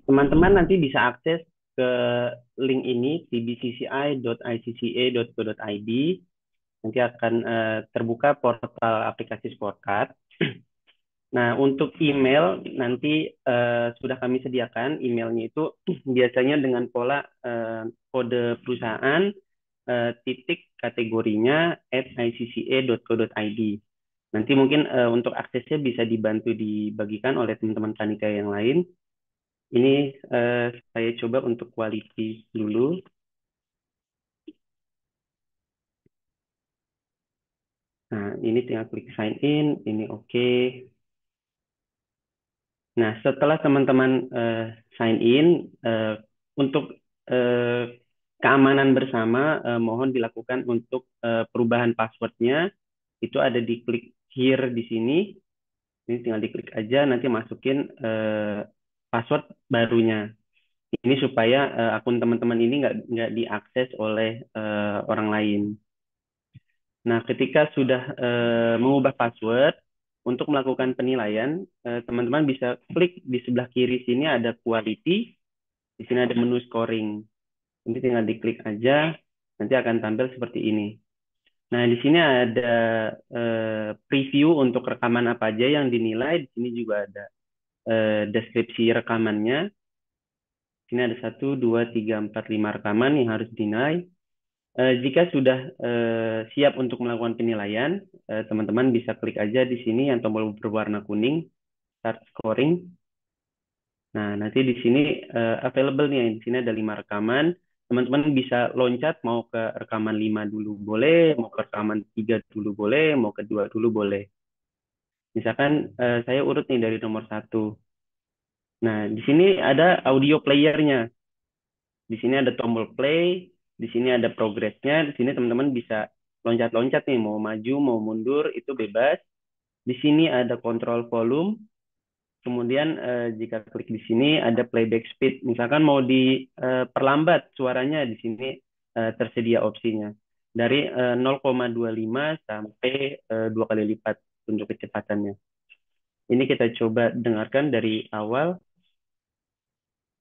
Teman-teman nanti bisa akses ke link ini tbcci.icca.go.id. Nanti akan terbuka portal aplikasi Scorecard. Nah, untuk email nanti sudah kami sediakan emailnya itu biasanya dengan pola kode perusahaan titik kategorinya @icca.co.id. Nanti mungkin untuk aksesnya bisa dibantu dibagikan oleh teman-teman panitia yang lain. Ini saya coba untuk quality dulu. Nah, ini tinggal klik sign in, ini oke. Nah, setelah teman-teman sign in, untuk eh, keamanan bersama, mohon dilakukan untuk perubahan passwordnya. Itu ada di klik here di sini. Ini tinggal diklik aja, nanti masukin password barunya. Ini supaya akun teman-teman ini nggak diakses oleh orang lain. Nah, ketika sudah mengubah password, untuk melakukan penilaian, teman-teman bisa klik di sebelah kiri sini ada quality, di sini ada menu scoring. Ini tinggal diklik aja, nanti akan tampil seperti ini. Nah, di sini ada preview untuk rekaman apa aja yang dinilai. Di sini juga ada deskripsi rekamannya. Di sini ada 1, 2, 3, 4, 5 rekaman yang harus dinilai. Jika sudah siap untuk melakukan penilaian, teman-teman bisa klik aja di sini yang tombol berwarna kuning, Start Scoring. Nah, nanti di sini available nih, di sini ada 5 rekaman. Teman-teman bisa loncat, mau ke rekaman 5 dulu boleh, mau ke rekaman 3 dulu boleh, mau ke 2 dulu boleh. Misalkan saya urut nih dari nomor 1. Nah, di sini ada audio playernya. Di sini ada tombol play, di sini ada progresnya, di sini teman-teman bisa loncat-loncat nih, mau maju, mau mundur, itu bebas. Di sini ada kontrol volume, kemudian jika klik di sini ada playback speed, misalkan mau diperlambat suaranya, di sini tersedia opsinya. Dari 0,25 sampai 2 kali lipat untuk kecepatannya. Ini kita coba dengarkan dari awal.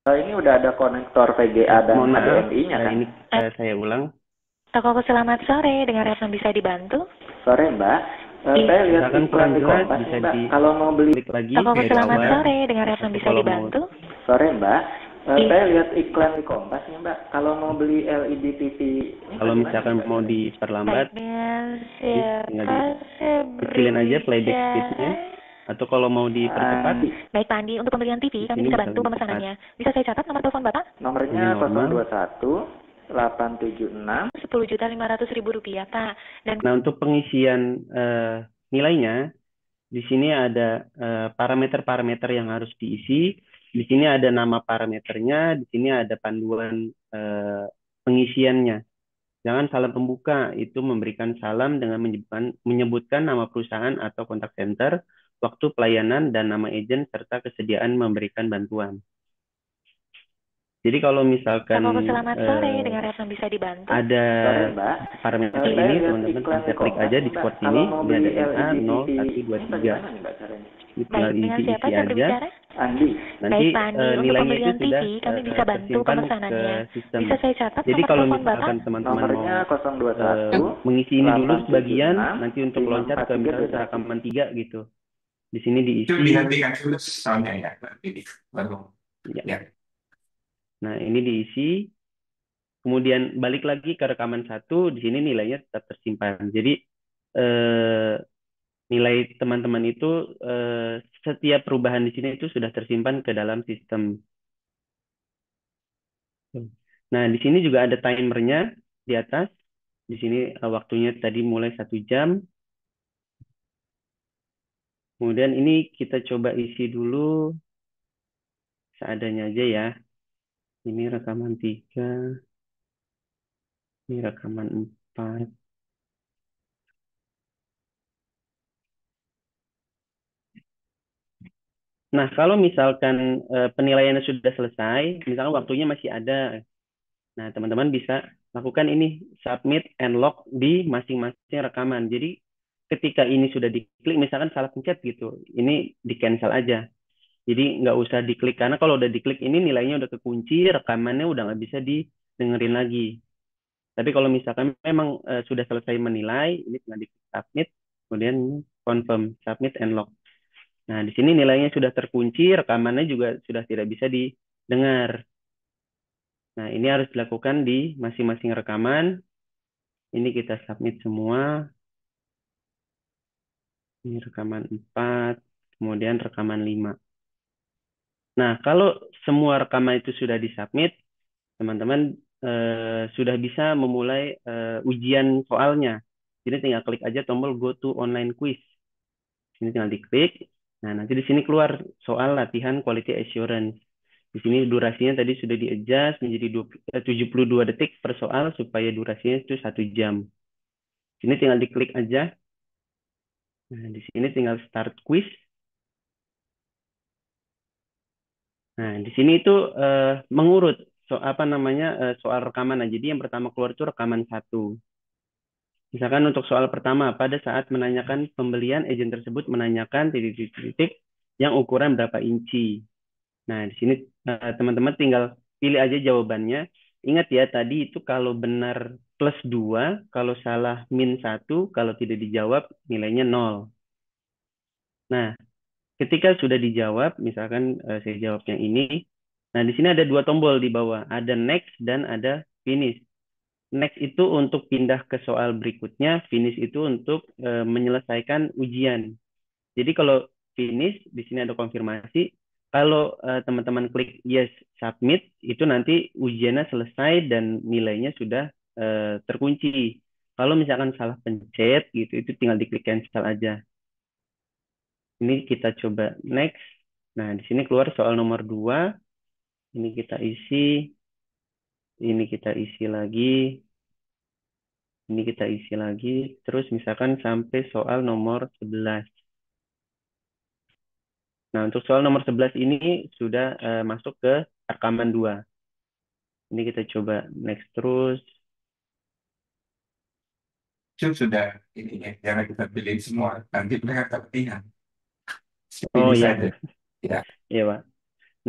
Ini udah ada konektor VGA dan Mohon maaf, HDMI-nya kan? ini saya ulang. Tokoku selamat sore, dengan yang bisa dibantu? Sore Mbak. Saya lihat Misalkan iklan kurang di jelas, Kompas bisa nih Mbak. Kalau mau beli diklik lagi Tokoku dari selamat awal. sore, dengan yang Atau bisa kalau mau, dibantu? sore Mbak. Saya lihat iklan di Kompas nih Mbak. Kalau mau beli LED TV ini kalau bagaimana misalkan Mbak mau caranya? diperlambat, Baik, dengan tinggal siapa saya dikecilin aja playback berbicara? speednya. Atau kalau mau dipercepat, Andi. Baik Pak Andi, untuk pembelian TV di kami sini bisa bisa bantu lebih cepat. pemesanannya. Bisa saya catat nomor telepon Bapak? Ini Nomornya normal. 021 876. 10.500.000 rupiah Pak. Dan Nah, untuk pengisian nilainya, di sini ada parameter-parameter yang harus diisi. Di sini ada nama parameternya, di sini ada panduan pengisiannya. Jangan salam pembuka, itu memberikan salam dengan menyebutkan nama perusahaan atau kontak center, waktu pelayanan, dan nama agen, serta kesediaan memberikan bantuan. Jadi kalau misalkan Tokoku selamat sore, dengan yang bisa dibantu? ada Sore Mbak. parameter Saya ini, lihat teman-teman iklan bisa di klik Kompas aja nih di Mbak. support Kalau ini. mau Ini beli ada NA LED 0, TV 1, 2, ini 3. bagaimana nih Mbak caranya? Ini tinggal Baik, dengan siapa diisi saya aja. berbicara? Andi. Nanti Baik Pak Andi, untuk nilainya itu pembelian sudah TV kami bisa bantu tersimpan ke pemesanannya. sistem. Bisa saya catat Jadi nomor kalau telepon Bapak? misalkan teman-teman mau Nomornya 021 mengisi ini dulu sebagian, 876 nanti untuk loncat ke misalnya ke 5431. rekaman 3 gitu. Di sini Itu diisi. dihentikan dulu soundnya ya, ini baru. Ya. Ya. Nah, ini diisi. Kemudian balik lagi ke rekaman 1, di sini nilainya tetap tersimpan. Jadi eh, nilai teman-teman itu setiap perubahan di sini itu sudah tersimpan ke dalam sistem. Nah, di sini juga ada timernya di atas. Di sini waktunya tadi mulai 1 jam. Kemudian ini kita coba isi dulu seadanya aja ya. Ini rekaman 3, ini rekaman 4. Nah, kalau misalkan penilaiannya sudah selesai, misalkan waktunya masih ada, nah teman-teman bisa lakukan ini submit and lock di masing-masing rekaman. Jadi ketika ini sudah diklik, misalkan salah pencet gitu, ini di cancel aja. Jadi nggak usah diklik, karena kalau udah diklik ini nilainya udah kekunci, rekamannya udah nggak bisa didengerin lagi. Tapi kalau misalkan memang sudah selesai menilai, ini tinggal di submit, kemudian confirm, submit and log. Nah, di sini nilainya sudah terkunci, rekamannya juga sudah tidak bisa didengar. Nah, ini harus dilakukan di masing-masing rekaman. Ini kita submit semua. Ini rekaman 4, kemudian rekaman 5. Nah, kalau semua rekaman itu sudah disubmit, teman-teman sudah bisa memulai ujian soalnya. Jadi tinggal klik aja tombol go to online quiz. Sini tinggal diklik. Nah, nanti di sini keluar soal latihan quality assurance. Di sini durasinya tadi sudah di-adjust menjadi 72 detik per soal supaya durasinya itu 1 jam. Sini tinggal diklik aja. Nah, di sini tinggal start quiz. Nah, di sini itu mengurut apa namanya soal rekaman. Nah, jadi yang pertama keluar itu rekaman 1. Misalkan untuk soal pertama, pada saat menanyakan pembelian, agen tersebut menanyakan titik-titik yang ukuran berapa inci. Nah, di sini teman-teman tinggal pilih aja jawabannya. Ingat ya, tadi itu kalau benar plus 2, kalau salah min 1, kalau tidak dijawab nilainya 0. Nah, ketika sudah dijawab, misalkan saya jawab yang ini, nah di sini ada 2 tombol di bawah, ada next dan ada finish. Next itu untuk pindah ke soal berikutnya, finish itu untuk menyelesaikan ujian. Jadi kalau finish, di sini ada konfirmasi. Kalau teman-teman klik yes submit, itu nanti ujiannya selesai dan nilainya sudah terkunci. Kalau misalkan salah pencet gitu, itu tinggal diklik cancel aja. Ini kita coba next. Nah, di sini keluar soal nomor 2. Ini kita isi. Ini kita isi lagi. Ini kita isi lagi. Terus misalkan sampai soal nomor 11. Nah, untuk soal nomor 11 ini sudah masuk ke rekaman 2. Ini kita coba next terus. Itu sudah ini ya, jangan kita pilih semua, nanti mereka kepentingan. Oh Pilih ya, saja. Ya, iya Pak.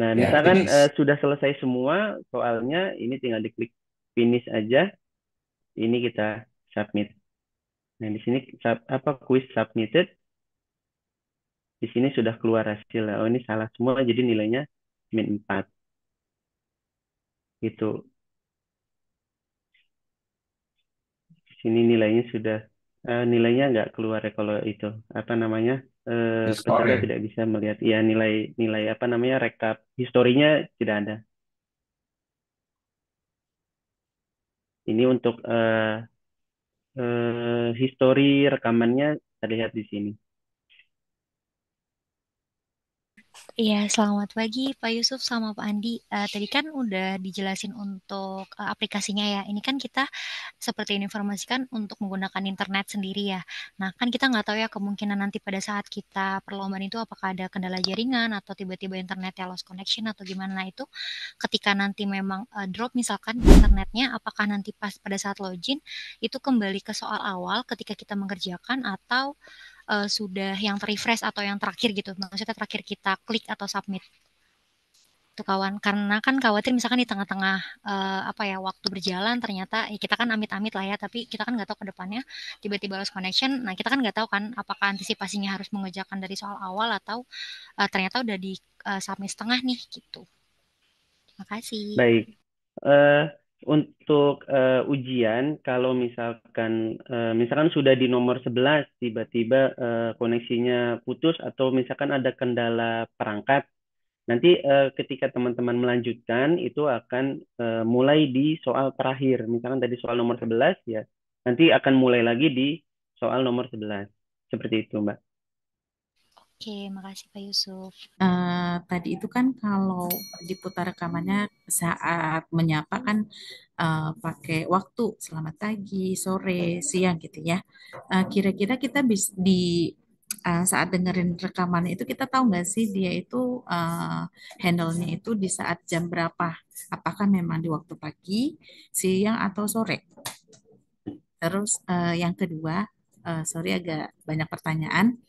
Nah, ya misalkan finish. sudah selesai semua soalnya, ini tinggal diklik finish aja. Ini kita submit. Nah, di sini apa quiz submitted. Di sini sudah keluar hasil. Oh, ini salah semua, jadi nilainya min 4. Gitu. Di sini nilainya sudah, nilainya nggak keluar ya kalau itu. Apa namanya? Di Peserta score. tidak bisa melihat. Ya, nilai apa namanya? Rekap historinya tidak ada. Ini untuk histori rekamannya terlihat di sini. Iya, selamat pagi Pak Yusuf sama Pak Andi. Tadi kan udah dijelasin untuk aplikasinya ya. Ini kan kita seperti yang informasikan untuk menggunakan internet sendiri ya. Nah, kan kita nggak tahu ya kemungkinan nanti pada saat kita perlombaan itu apakah ada kendala jaringan atau tiba-tiba internetnya lost connection atau gimana. Nah, itu ketika nanti memang drop misalkan internetnya, apakah nanti pas pada saat login itu kembali ke soal awal ketika kita mengerjakan atau sudah yang refresh atau yang terakhir gitu. Maksudnya terakhir kita klik atau submit tuh kawan. Karena kan khawatir misalkan di tengah-tengah apa ya waktu berjalan ternyata kita kan amit-amit lah ya, tapi kita kan nggak tahu ke depannya tiba-tiba lost connection. Nah, kita kan nggak tahu kan apakah antisipasinya harus mengerjakan dari soal awal atau ternyata udah di submit setengah nih gitu. Terima kasih. Baik. Eh, untuk ujian, kalau misalkan sudah di nomor 11, tiba-tiba koneksinya putus atau misalkan ada kendala perangkat, nanti ketika teman-teman melanjutkan, itu akan mulai di soal terakhir. Misalkan tadi soal nomor 11, ya nanti akan mulai lagi di soal nomor 11. Seperti itu, Mbak. Oke, makasih Pak Yusuf. Tadi itu kan kalau diputar rekamannya saat menyapa kan pakai waktu selamat pagi, sore, siang gitu ya. Kira-kira kita bisa di saat dengerin rekaman itu kita tahu nggak sih dia itu handle-nya itu di saat jam berapa? Apakah memang di waktu pagi, siang atau sore? Terus yang kedua, sorry agak banyak pertanyaan.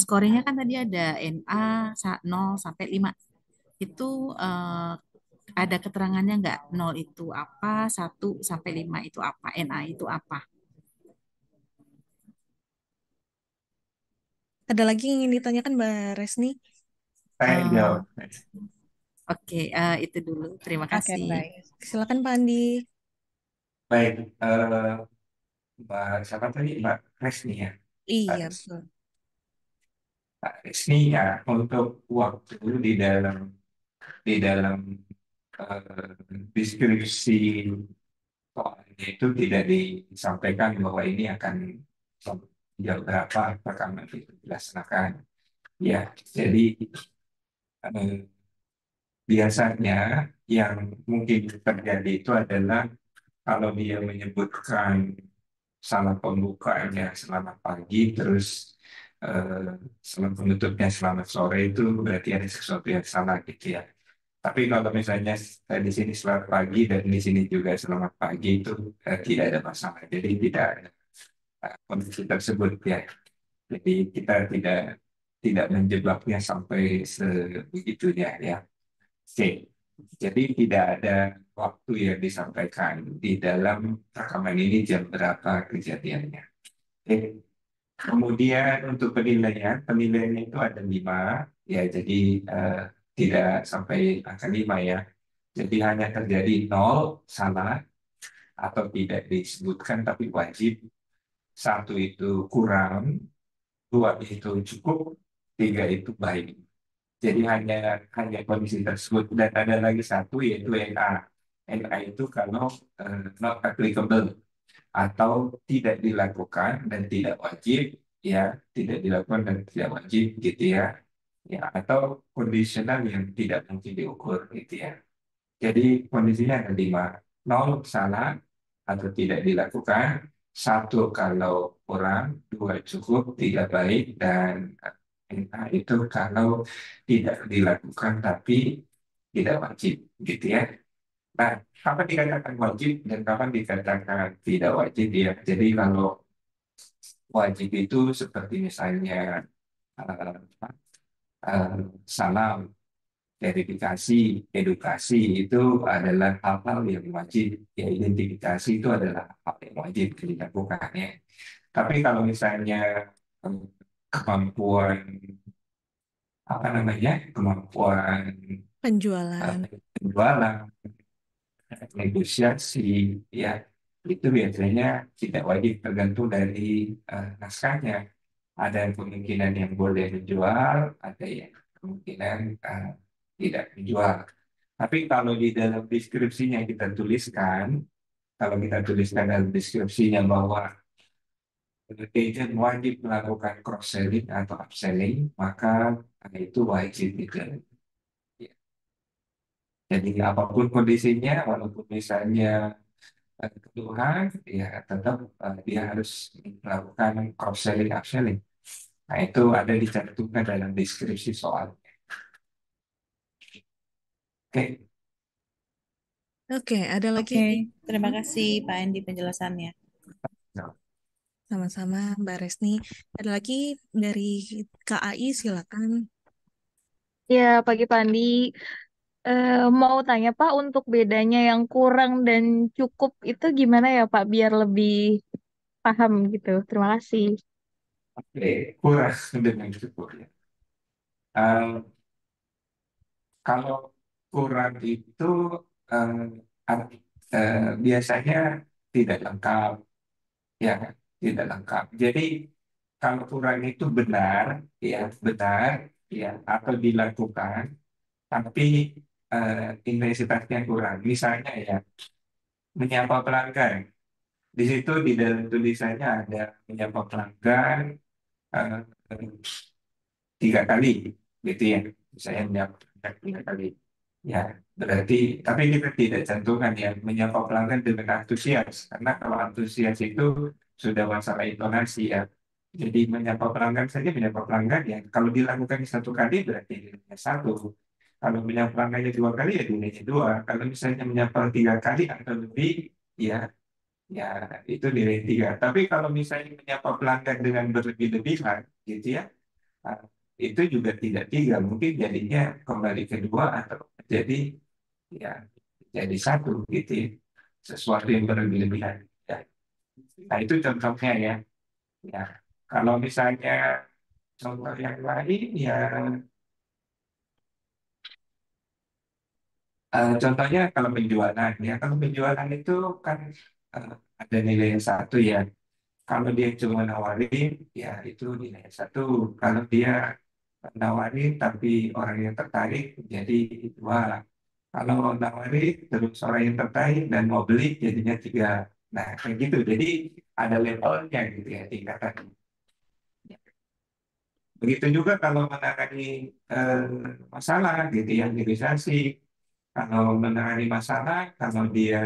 Skornya kan tadi ada NA 0 sampai 5. Itu ada keterangannya nggak? 0 itu apa, 1 sampai 5 itu apa, NA itu apa? Ada lagi yang ingin ditanyakan Mbak Resni? Saya Eh, jawab. oke, itu dulu. Terima Oke, kasih. baik. Silakan Pak Andi. Baik, Mbak siapa tadi? Mbak Resni ya. Mbak Iya, Resni. betul. Mbak Resni ya, untuk waktu di dalam deskripsi soalnya itu tidak disampaikan bahwa ini akan jam berapa rekaman itu dilaksanakan. Ya, jadi eh, biasanya yang mungkin terjadi itu adalah kalau dia menyebutkan salam pembukanya selamat pagi, terus eh, salam penutupnya selamat sore, itu berarti ada sesuatu yang salah gitu ya. Tapi kalau misalnya di sini selamat pagi dan di sini juga selamat pagi, itu tidak ada masalah. Jadi tidak ada kondisi tersebut ya. Jadi kita tidak tidak menjebaknya sampai sebegitunya ya. Oke. Jadi tidak ada waktu yang disampaikan di dalam rekaman ini jam berapa kejadiannya. Oke. Kemudian untuk penilaiannya itu ada 5, ya jadi eh, tidak sampai angka 5 ya. Jadi hanya terjadi 0 salah atau tidak disebutkan tapi wajib. 1 itu kurang, 2 itu cukup, 3 itu baik. Jadi hanya kondisi tersebut, dan ada lagi 1 yaitu NA. NA itu kalau not applicable atau tidak dilakukan dan tidak wajib, ya tidak dilakukan dan tidak wajib gitu ya, ya atau kondisional yang tidak mungkin diukur gitu ya. Jadi kondisinya ada 5, 0 salah atau tidak dilakukan, 1 kalau kurang, 2 cukup, 3 baik, dan itu kalau tidak dilakukan tapi tidak wajib gitu ya. Nah, kapan dikatakan wajib dan kapan dikatakan tidak wajib ya? Jadi kalau wajib itu seperti misalnya eh, eh, salam, verifikasi, edukasi itu adalah hal-hal yang wajib. Ya, identifikasi itu adalah hal yang wajib dilakukan ya. Tapi kalau misalnya eh, kemampuan apa namanya, kemampuan Penjualan. penjualan, negosiasi, ya itu biasanya tidak wajib, tergantung dari naskahnya. Ada kemungkinan yang boleh menjual, ada yang kemungkinan tidak menjual. Tapi kalau di dalam deskripsinya kita tuliskan, kalau kita tuliskan dalam deskripsinya bahwa agent wajib melakukan cross selling atau upselling, maka itu wajib gitu. Ya. Jadi apapun kondisinya, walaupun misalnya keluhan, ya tetap dia harus melakukan cross selling, upselling. Nah itu ada dicantumkan dalam deskripsi soal. Oke. Oke, ada lagi Oke, terima kasih Pak Andi penjelasannya. Nah, sama-sama Mbak Resni. Ada lagi dari KAI, silakan. Ya, pagi Pandi. Mau tanya Pak, untuk bedanya yang kurang dan cukup itu gimana ya Pak, biar lebih paham gitu. Terima kasih. oke, kurang dengan cukup ya. Eh, Kalau kurang itu eh, art- biasanya tidak lengkap, ya kan? Tidak lengkap. Jadi kalau kurang itu benar, ya benar, ya atau dilakukan, tapi intensitasnya kurang. Misalnya ya menyapa pelanggan. Di situ di dalam tulisannya ada menyapa pelanggan eh, 3 kali, gitu ya. Saya menyapa pelanggan 3 kali. Ya, berarti, tapi kita tidak cantumkan ya menyapa pelanggan dengan antusias, karena kalau antusias itu sudah masalah intonasi ya. Jadi menyapa pelanggan saja, menyapa pelanggan ya. Kalau dilakukan 1 kali berarti nilainya 1. Kalau menyapa pelanggannya 2 kali ya nilainya 2. Kalau misalnya menyapa 3 kali atau lebih, ya ya itu nilai 3. Tapi kalau misalnya menyapa pelanggan dengan berlebih-lebihan, gitu ya, Nah, itu juga tidak tiga, mungkin jadinya kembali ke dua atau jadi ya jadi satu gitu ya. Sesuatu yang berlebihan. Ya. Nah itu contohnya ya. Ya kalau misalnya contoh yang lain ya contohnya kalau penjualan ya kalau penjualan itu kan eh, ada nilai yang satu ya. Kalau dia cuma nawarin ya itu nilai satu. Kalau dia nawarin tapi orang yang tertarik jadi dua. Kalau nawarin terus orang yang tertarik dan mau beli jadinya tiga. Nah kayak gitu. Jadi ada levelnya gitu ya tingkatan. Begitu juga kalau menangani eh, masalah gitu ya negosiasi. Kalau menangani masalah, kalau dia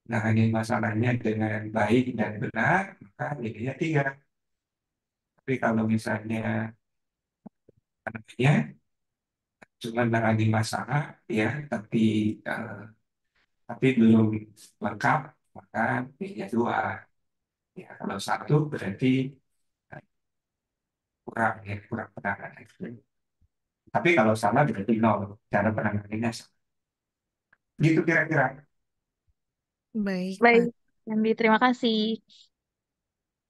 menangani masalahnya dengan baik dan benar, maka nilainya tiga. Tapi kalau misalnya anaknya cuma menangani masalah, ya, eh, tapi belum lengkap, maka nilainya dua. Ya, kalau satu berarti eh, kurang ya, kurang penanganan. Tapi kalau salah berarti nol. Cara penanganannya sama. Gitu kira-kira. Baik, Pak. Baik, Andi, terima kasih.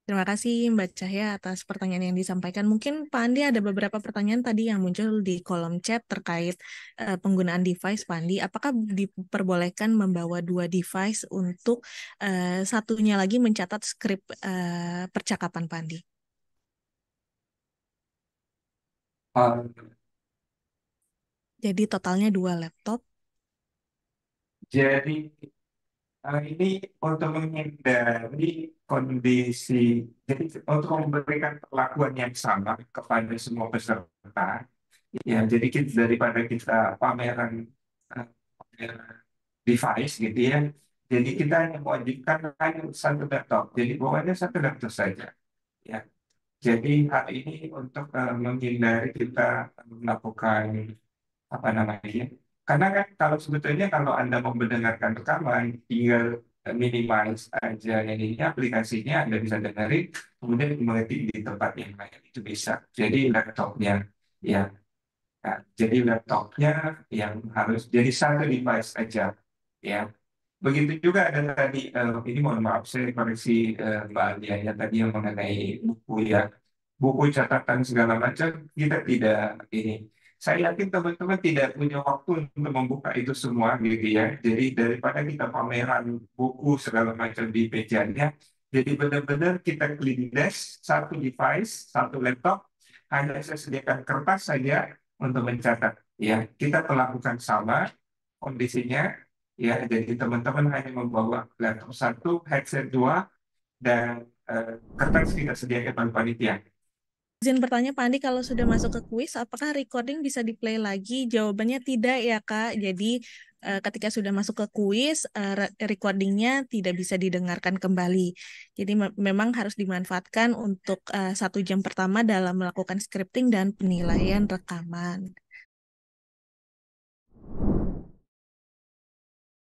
Terima kasih Mbak Cahya atas pertanyaan yang disampaikan. Mungkin Pak Andi ada beberapa pertanyaan tadi yang muncul di kolom chat terkait penggunaan device Pak Andi. Apakah diperbolehkan membawa dua device untuk satunya lagi mencatat skrip percakapan Pak Andi? Eh, Jadi totalnya dua laptop. jadi ini untuk menghindari kondisi, jadi untuk memberikan perlakuan yang sama kepada semua peserta, ya jadi daripada kita pameran pameran device gitu ya, jadi kita hanya mewajibkan hanya satu laptop, jadi bawahnya satu laptop saja, ya. Jadi hal ini untuk menghindari kita melakukan apa namanya? Karena kan kalau sebetulnya kalau Anda mau mendengarkan rekaman, tinggal minimize aja ini aplikasinya Anda bisa dengerin, kemudian mengetik di tempat yang lain itu bisa. Jadi laptopnya, ya, nah, jadi laptopnya yang harus jadi satu device aja, ya. Begitu juga ada tadi ini mohon maaf saya koreksi Mbak Alia ya tadi yang mengenai buku ya buku catatan segala macam kita tidak ini. Saya yakin teman-teman tidak punya waktu untuk membuka itu semua gitu ya. Jadi daripada kita pameran buku segala macam di mejanya, jadi benar-benar kita clean desk, satu device, satu laptop, hanya saya sediakan kertas saja untuk mencatat. Ya, kita melakukan sama kondisinya. Ya, jadi teman-teman hanya membawa laptop satu, headset dua, dan kertas kita sediakan oleh panitia. Izin bertanya Pak Andi, kalau sudah masuk ke kuis, apakah recording bisa di-play lagi? Jawabannya tidak ya Kak. Jadi ketika sudah masuk ke kuis, recordingnya tidak bisa didengarkan kembali. Jadi memang harus dimanfaatkan untuk 1 jam pertama dalam melakukan scripting dan penilaian rekaman.